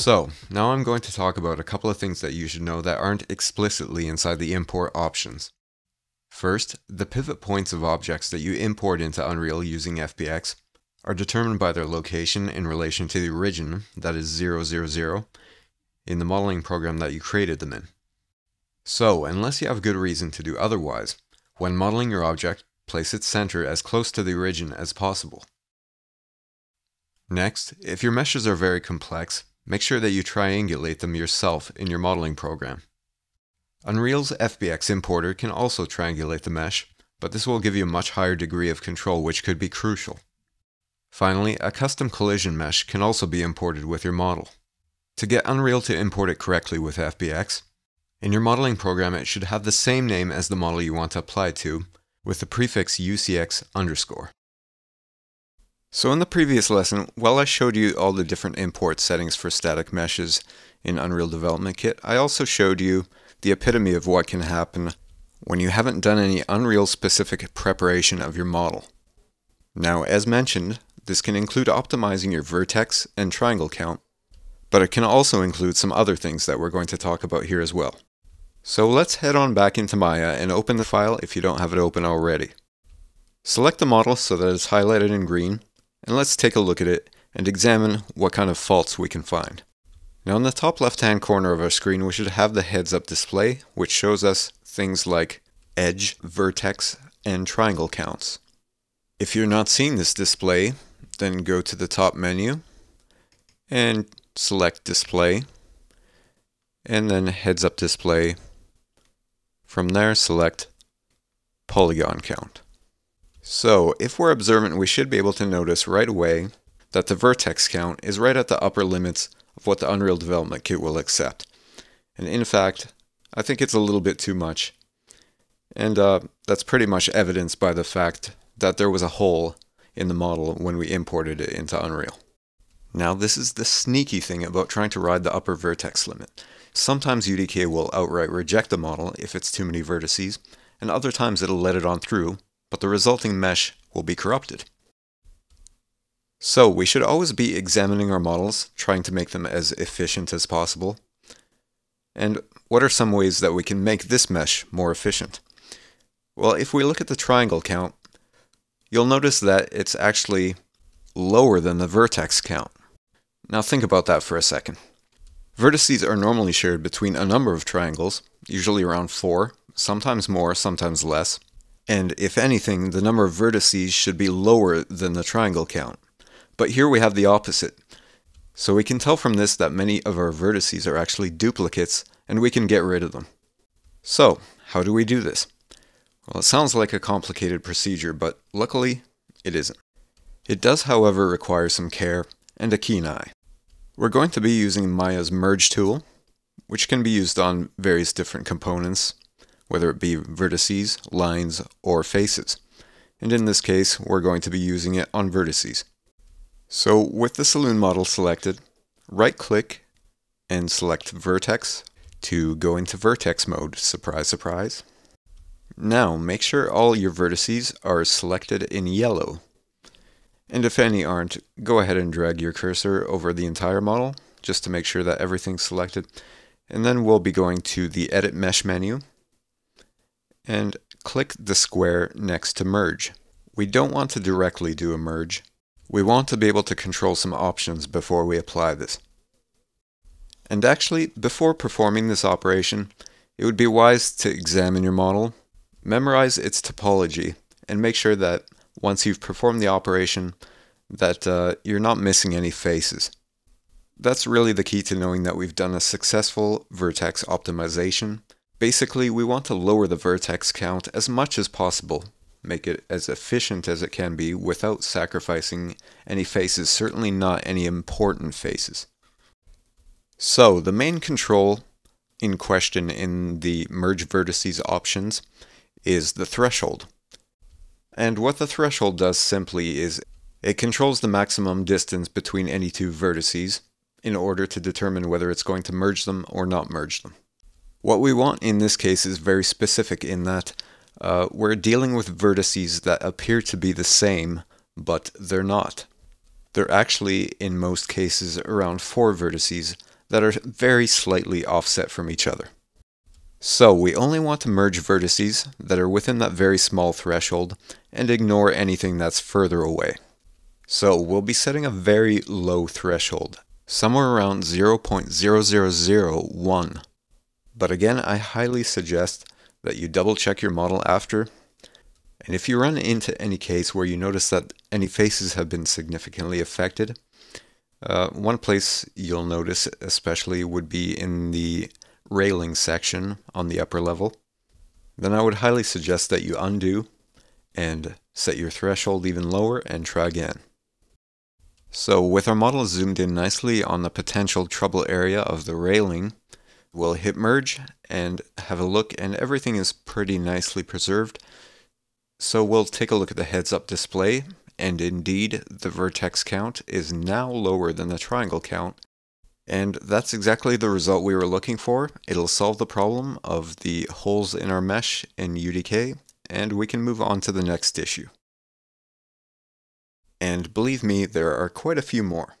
So, now I'm going to talk about a couple of things that you should know that aren't explicitly inside the import options. First, the pivot points of objects that you import into Unreal using FBX are determined by their location in relation to the origin, that is 0, 0, 0, in the modeling program that you created them in. So, unless you have good reason to do otherwise, when modeling your object, place its center as close to the origin as possible. Next, if your meshes are very complex, make sure that you triangulate them yourself in your modeling program. Unreal's FBX importer can also triangulate the mesh, but this will give you a much higher degree of control, which could be crucial. Finally, a custom collision mesh can also be imported with your model. To get Unreal to import it correctly with FBX, in your modeling program it should have the same name as the model you want to apply to, with the prefix UCX_. So in the previous lesson, while I showed you all the different import settings for static meshes in Unreal Development Kit, I also showed you the epitome of what can happen when you haven't done any Unreal specific preparation of your model. Now, as mentioned, this can include optimizing your vertex and triangle count, but it can also include some other things that we're going to talk about here as well. So let's head on back into Maya and open the file if you don't have it open already. Select the model so that it's highlighted in green, and let's take a look at it and examine what kind of faults we can find. Now in the top left hand corner of our screen we should have the heads up display, which shows us things like edge, vertex, and triangle counts. If you're not seeing this display, then go to the top menu and select display, and then heads up display. From there select polygon count. So, if we're observant, we should be able to notice right away that the vertex count is right at the upper limits of what the Unreal Development Kit will accept. And in fact, I think it's a little bit too much. And that's pretty much evidenced by the fact that there was a hole in the model when we imported it into Unreal. Now, this is the sneaky thing about trying to ride the upper vertex limit. Sometimes UDK will outright reject the model if it's too many vertices, and other times it'll let it on through, but the resulting mesh will be corrupted. So we should always be examining our models, trying to make them as efficient as possible. And what are some ways that we can make this mesh more efficient? Well, if we look at the triangle count, you'll notice that it's actually lower than the vertex count. Now think about that for a second. Vertices are normally shared between a number of triangles, usually around 4, sometimes more, sometimes less. And if anything, the number of vertices should be lower than the triangle count. But here we have the opposite. So we can tell from this that many of our vertices are actually duplicates, and we can get rid of them. So, how do we do this? Well, it sounds like a complicated procedure, but luckily, it isn't. It does, however, require some care and a keen eye. We're going to be using Maya's Merge tool, which can be used on various different components, whether it be vertices, lines, or faces. And in this case, we're going to be using it on vertices. So with the saloon model selected, right-click and select Vertex to go into vertex mode. Surprise, surprise. Now make sure all your vertices are selected in yellow. And if any aren't, go ahead and drag your cursor over the entire model just to make sure that everything's selected. And then we'll be going to the Edit Mesh menu and click the square next to Merge. We don't want to directly do a merge. We want to be able to control some options before we apply this. And actually, before performing this operation, it would be wise to examine your model, memorize its topology, and make sure that once you've performed the operation, that you're not missing any faces. That's really the key to knowing that we've done a successful vertex optimization. Basically, we want to lower the vertex count as much as possible, make it as efficient as it can be without sacrificing any faces, certainly not any important faces. So, the main control in question in the Merge Vertices options is the threshold. And what the threshold does simply is it controls the maximum distance between any two vertices in order to determine whether it's going to merge them or not merge them. What we want in this case is very specific in that we're dealing with vertices that appear to be the same, but they're not. They're actually, in most cases, around 4 vertices that are very slightly offset from each other. So we only want to merge vertices that are within that very small threshold and ignore anything that's further away. So we'll be setting a very low threshold, somewhere around 0.0001. But again, I highly suggest that you double check your model after. And if you run into any case where you notice that any faces have been significantly affected, one place you'll notice especially would be in the railing section on the upper level. Then I would highly suggest that you undo and set your threshold even lower and try again. So with our model zoomed in nicely on the potential trouble area of the railing, we'll hit merge and have a look, and everything is pretty nicely preserved. So we'll take a look at the heads-up display, and indeed the vertex count is now lower than the triangle count. And that's exactly the result we were looking for. It'll solve the problem of the holes in our mesh in UDK, and we can move on to the next issue. And believe me, there are quite a few more.